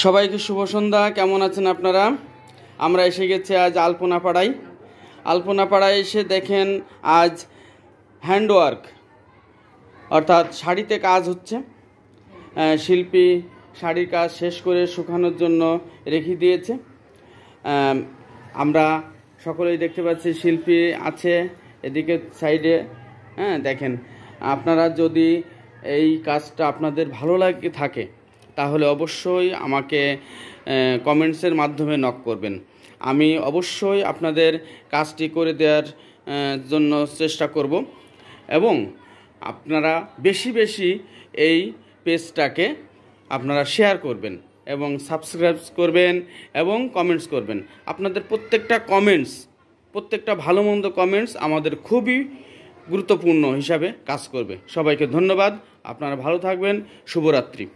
সবাইকে শুভ সন্ধ্যা। কেমন আছেন আপনারা? আমরা এসে গেছি আজ আলপনাপাড়ায়। আলপনাপাড়ায় এসে দেখেন আজ হ্যান্ডওয়ার্ক অর্থাৎ শাড়িতে কাজ হচ্ছে। শিল্পী শাড়ির কাজ শেষ করে শুকানোর জন্য রেখে দিয়েছে। আমরা সকলেই দেখতে পাচ্ছি শিল্পী আছে এদিকে সাইডে। দেখেন, আপনারা যদি এই কাজটা আপনাদের ভালো লাগে থাকে তাহলে অবশ্যই আমাকে কমেন্টসের মাধ্যমে নক করবেন। আমি অবশ্যই আপনাদের কাজটি করে দেওয়ার জন্য চেষ্টা করব এবং আপনারা বেশি বেশি এই পেজটাকে আপনারা শেয়ার করবেন এবং সাবস্ক্রাইব করবেন এবং কমেন্টস করবেন। আপনাদের প্রত্যেকটা ভালো মন্দ কমেন্টস আমাদের খুবই গুরুত্বপূর্ণ হিসাবে কাজ করবে। সবাইকে ধন্যবাদ। আপনারা ভালো থাকবেন। শুভরাত্রি।